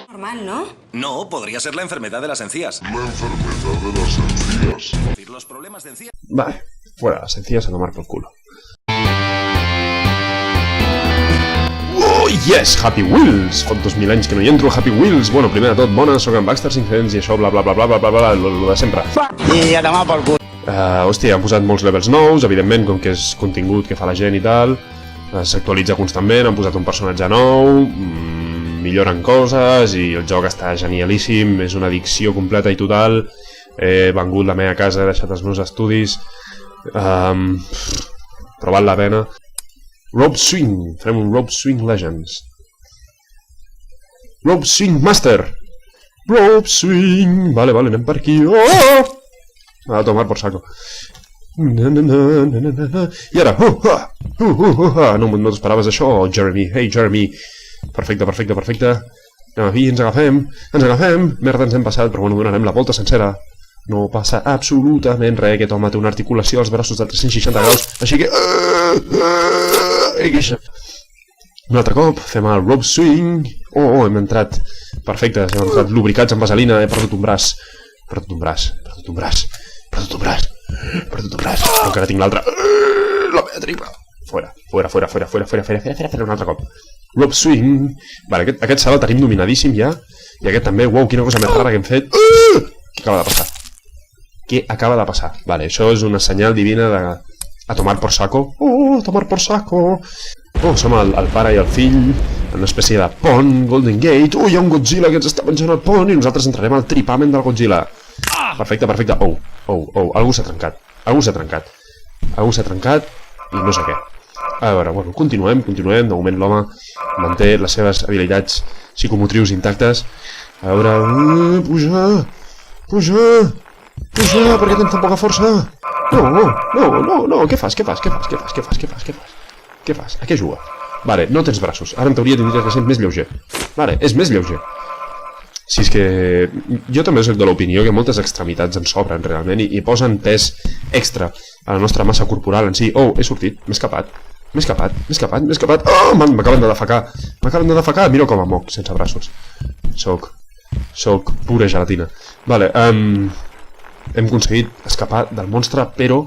Normal, ¿no? No, podría ser la enfermedad de las encías. La enfermedad de las encías. Los problemas de encías. Vale, fuera las encías a tomar por culo. Oh, yes! Happy Wheels! Fot 2000 anys que no hi entro, Happy Wheels! Bueno, primer de tot, bona, soc en Baxter 500 i això, bla bla bla bla bla bla bla, lo de sempre. I a tomar pel cul. Hòstia, han posat molts levels nous, evidentment, com que és contingut que fa la gent i tal. S'actualitza constantment, han posat un personatge nou, milloren coses i el joc està genialíssim, és una addicció completa i total. He vengut la meva casa, he deixat els meus estudis, però val la pena. Rope Swing, farem un Rope Swing Legends. Rope Swing Master! Rope Swing! Vale, anem per aquí. Oh! A tomar por saco. I ara, no t'ho esperaves això, Jeremy. Hey, Jeremy. Perfecte. Anem aquí, ens agafem. Merda, ens hem passat, però bueno, donarem la volta sencera. No passa absolutament res, aquest home té una articulació als braços de 360 graus, així que... Un altre cop, fem el rope swing. Oh, hem entrat. Perfecte, hem entrat lubricats amb vaselina, he perdut un braç. Però encara tinc l'altre. La meva tripa. Fora, un altre cop. Rope swing. Vale, aquest salt el tenim dominadíssim ja. I aquest també, uau, quina cosa més rara que hem fet. Què acaba de passar? Vale, això és una senyal divina de... A tomar por saco. Oh, a tomar por saco. Oh, som el pare i el fill en una espècie de pont, Golden Gate. Oh, hi ha un Godzilla que ens està penjant al pont i nosaltres entrarem al tripament del Godzilla. Perfecte. Oh, algú s'ha trencat. Algú s'ha trencat i no sé què. A veure, bueno, continuem. De moment l'home manté les seves habilitats psicomotrius intactes. A veure... Puja! Per què tens tan poca força? No, què fas? A què juga? Vale, no tens braços. Ara en teoria tindries que ser més lleuger. Vale, és més lleuger. Si és que... Jo també soc de l'opinió que moltes extremitats ens sobren realment i posen pes extra a la nostra massa corporal en si. Oh, he sortit, m'he escapat. Oh, m'acaben de defecar. Mira com em moc, sense braços. Soc pura gelatina. Vale, hem aconseguit escapar del monstre, però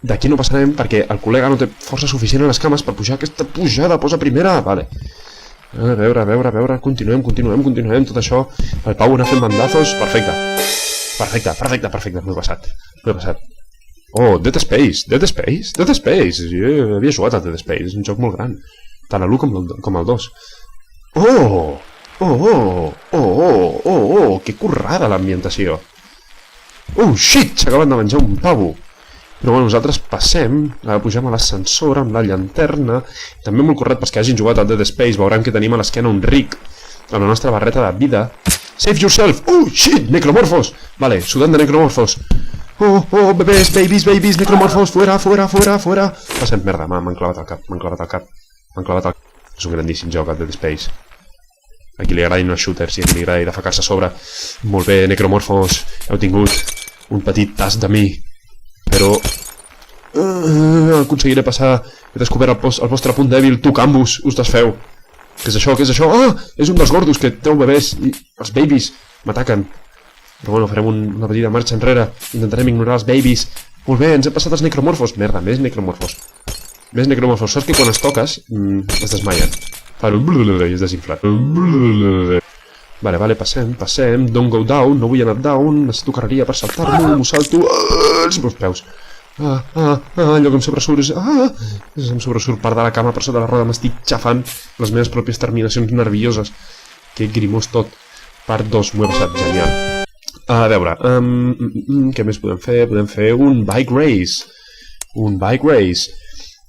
d'aquí no passarem perquè el col·lega no té força suficient a les cames per pujar aquesta pujada, posa primera, vale. A veure, continuem, tot això, el Pau anar fent bandazos, perfecte, m'ho he passat. Oh, Dead Space, jo havia jugat al Dead Space, és un joc molt gran, tant l'1 com el 2. Que currada l'ambientació. Oh, shit, s'acaben de menjar un pavo. Però bueno, nosaltres pugem a l'ascensor amb la llanterna. També molt correcte pels que hagin jugat al Dead Space, veuran que tenim a l'esquena un ric a la nostra barreta de vida. Save yourself! Oh, shit, necromorfos! Vale, sudant de necromorfos. Oh, bebès, babies, necromorfos, fuera. Passem, merda, m'han clavat al cap. És un grandíssim joc, el Dead Space. A qui li agradin els shooters i a qui li agradi defecar-se a sobre. Molt bé, necromorfos, heu tingut un petit tast de mi. Però... aconseguiré passar. He descobert el vostre punt dèbil, tocant-vos, us desfeu. Què és això? Ah, és un dels gordos que treu bebès i els babies m'ataquen. Però bueno, farem una petita marxa enrere. Intentarem ignorar els babies. Molt bé, ens hem passat els necromorfos. Merda, més necromorfos. Saps que quan es toques es desmaien. Fan un blululul i es desinflen. Vale, passem. Don't go down, no vull anar down. Necessito carreria per saltar-m'ho, m'ho salto. Els meus peus. Allò que em sobresurt. Em sobresurt part de la cama per sota la roda. M'estic xafant les meves pròpies terminacions nervioses. Que grimós tot. Part 2, m'ho he passat, genial. A veure, què més podem fer? Podem fer un bike race.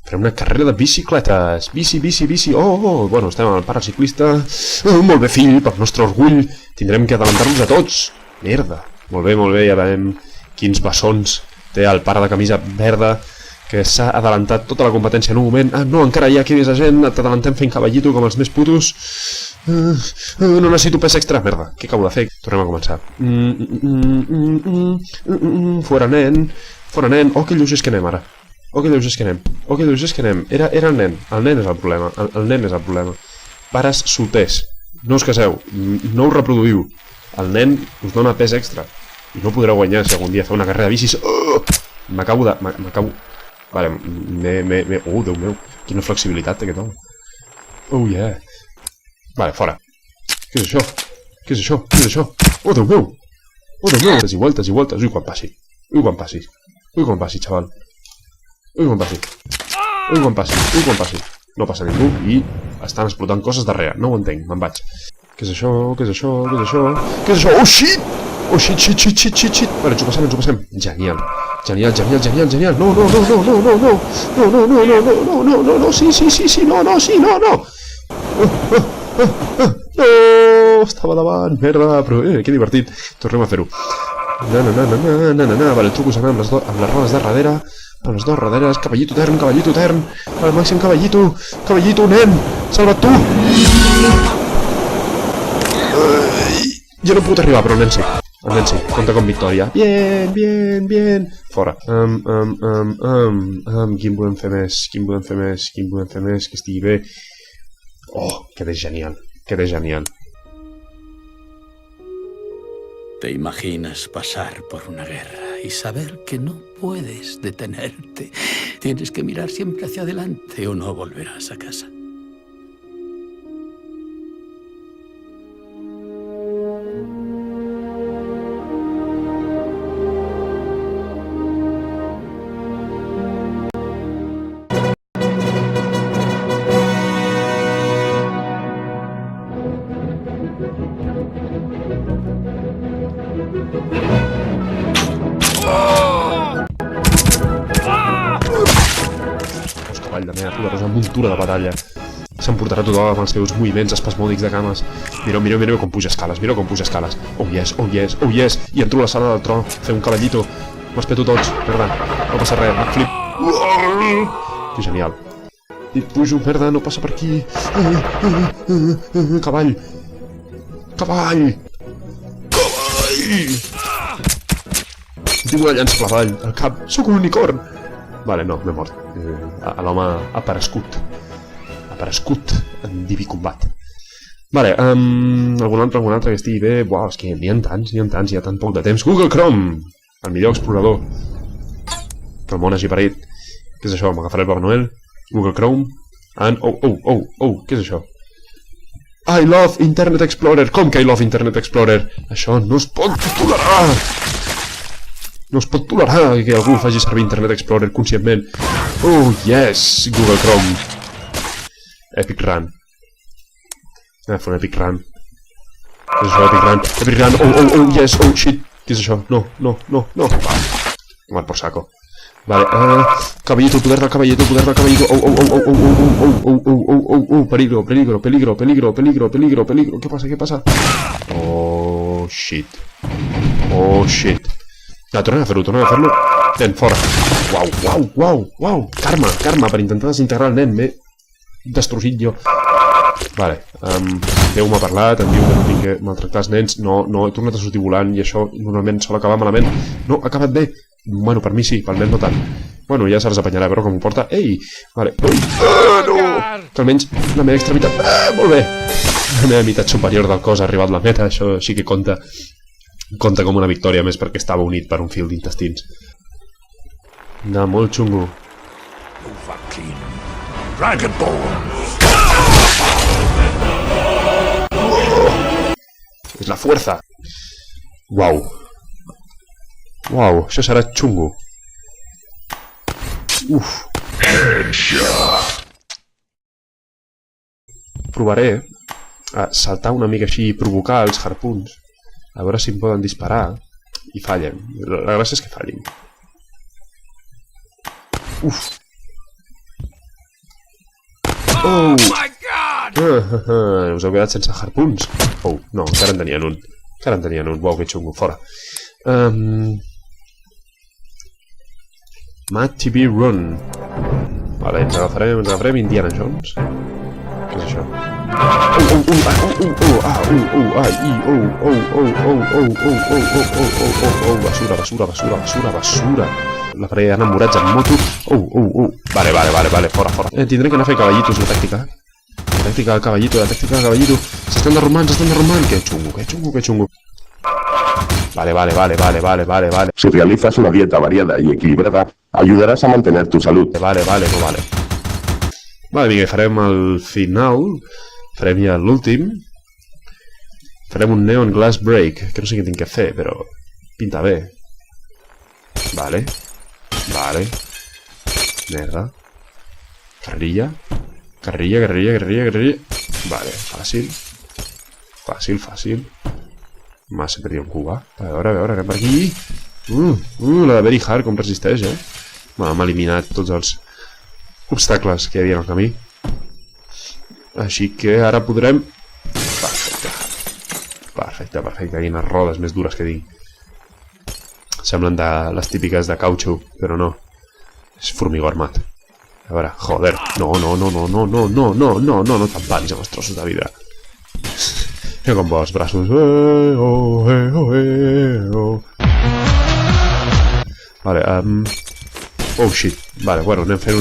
Farem una carrera de bicicletes. Bici. Bueno, estem amb el pare ciclista. Molt bé, fill, pel nostre orgull. Tindrem que adelantar-nos a tots. Merda. Molt bé, ja veiem quins bessons té el pare de camisa verda, que s'ha adelantat tota la competència en un moment. No, encara hi ha aquí més gent. T'adelantem fent caballito com els més putos. No necessito pes extra, merda. Què acabo de fer? Tornem a començar. Fora nen. Fora nen. Oh, que lleugers que anem ara. Oh, que lleugers que anem. Oh, que lleugers que anem. Era el nen. El nen és el problema. El nen és el problema. Pares solters. No us caseu. No us reproduïu. El nen us dona pes extra. I no podreu guanyar si algun dia feu una carrera de bicis. M'acabo de... Vale, oh, Déu meu. Quina flexibilitat té aquest home. Oh, yeah. Vale, fora. Què és això? Què és això? Què és això? Oh, Déu meu! Oh, Déu meu! Voltes i voltes i voltes. Ui, quan passi. Ui, quan passi. Ui, quan passi, xaval. Ui, quan passi. Ui, quan passi. Ui, quan passi. No passa ningú i estan explotant coses darrere. No ho entenc, me'n vaig. Què és això? Què és això? Què és això? Què és això? Oh, shit! Oh, shit, shit, shit, shit, shit, shit. Vale, ens ho passem. Genial. Genial, genial, genial, genial. No, no, no, no, no, no, no. No, no, no, no, no, no, no, no, no, sí, sí, sí, sí, no, no, sí, no, no. No, estava davant, merda, però que divertit. Tornem a fer-ho. Vale, el truco serà amb les rodes de darrere. Amb les dues darreres, cavallito tern. Al màxim, cavallito, nen. Salva't tu. Jo no puc arribar, però el nen sí. El nen sí, compta com victòria. Bien. Fora. Quin podem fer més? Que estigui bé. Oh, queda genial. Te imaginas pasar por una guerra y saber que no puedes detenerte. Tienes que mirar siempre hacia adelante o no volverás a casa. Cavall de meva, poderosa muntura de batalla. S'emportarà tothom amb els seus moviments espasmòdics de cames. Mira com puja escales, Oh yes. I entro a la sala del tro, fer un cavallito. M'espeto tots, merda. No passa res, backflip. Que genial. I pujo, merda, no passa per aquí. Cavall. Tinc una llança clavall al cap. Sóc un unicorn. Vale, no, m'he mort. L'home ha aparescut en diví combat. Vale, algun altre que estigui bé. Buah, és que n'hi ha tants, hi ha tan poc de temps. Google Chrome, el millor explorador. El món hagi parit. Què és això? M'agafaré el Papa Noel. Google Chrome. Què és això? I love Internet Explorer. Com que I love Internet Explorer? Això no es pot tolerar. No es pot tolerar que algú faci servir Internet Explorer conscientment. Oh, yes! Google Chrome. Epic Run. Fer un Epic Run. Què és això, Epic Run? Oh, yes! Oh, shit! Què és això? No. Tomar por saco. Vale, caballito, poder del caballito. Oh, peligro. Què passa? Oh, shit. Ja, tornem a fer-lo. Nen, fora. Uau. Karma, per intentar desintegrar el nen. M'he destrossit jo. Vale, Déu m'ha parlat, em diu que no tinc que maltractar els nens. No, he tornat a sortir volant i això normalment sol acabar malament. No, ha acabat bé. Bueno, per mi sí, pel nen no tant. Bueno, ja se les apanyarà, però com ho porta. Ei! Vale. No! Que almenys la meva extremitat... molt bé! La meva meitat superior del cos ha arribat a la meta, això sí que compta. Compta com una victòria més perquè estava unit per un fil d'intestins. No, molt xungo. És la fuerza. Uau, això serà xungo. Uf. Provaré a saltar una mica així i provocar els harpuns. A veure si em poden disparar. I fallen. La gràcia és que fallin. Uf. Oh my god! Us heu quedat sense harpuns. Oh, no, encara en tenien un. Uau, que xungo, fora. Mad TV Run. Vale, ens agafarem Indiana Jones. Què és això? Basura. La parella enamorats en moto. Vale, fora. Tindrem que anar a fer cavallitos, la tàctica. La tàctica del caballito. S'estan derrumbant. Que xungo. Vale. Si realizas una dieta variada y equilibrada, ayudarás a mantener tu salud. Vale. Vale, vinga, farem el final. Farem ja l'últim. Farem un Neon Glass Break, que no sé què tinc que fer, però pinta bé. Vale. Merda. Carrilla. Vale, fàcil. Massa per dir un cubà. A veure, que per aquí... la de Very Hard, com resisteix, eh? M'ha eliminat tots els obstacles que hi havia en el camí. Així que ara podrem... Perfecte. Quines rodes més dures que tinc. Semblen de les típiques de cautxú, però no. És formigó armat. A veure, joder. No t'empalis amb els trossos de vidre. Mira com vols, braços. Vale, oh shit. Vale, bueno, anem fent.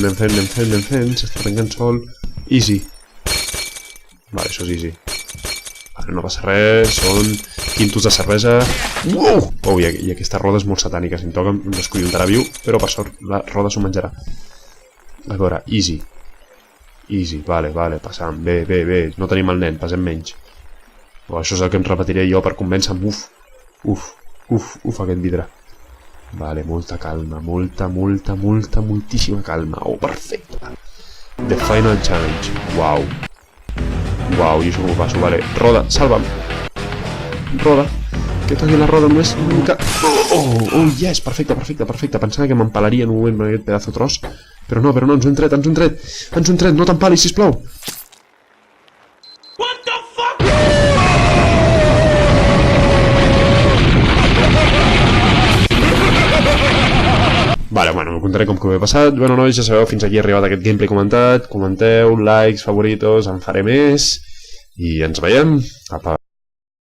S'està tancant sol. Easy. Vale, això és easy. Vale, no passa res, són quintos de cervesa. Oh, i aquesta roda és molt satànica. Si em toca, em descollontarà viu, però per sort la roda s'ho menjarà. A veure, easy. Vale, passam. Bé. No tenim el nen, passem menys. Oh, això és el que em repetiré jo per convèncer-me. Uf, aquest vidre. Vale, molta calma, moltíssima calma. Oh, perfecte. The Final Challenge. Uau, i això com ho passo, vale. Roda, salva'm. Roda. Que toqui la roda només. Oh, yes, perfecte. Pensava que m'empalaria en un moment amb aquest pedazo tros. Però no, ens ho hem tret. No t'empalis, sisplau. Vale, bueno, m'ho contaré com que ho he passat. Bueno, nois, ja sabeu, fins aquí ha arribat aquest gameplay comentat. Comenteu, likes, favoritos, en faré més. I ens veiem. Apa.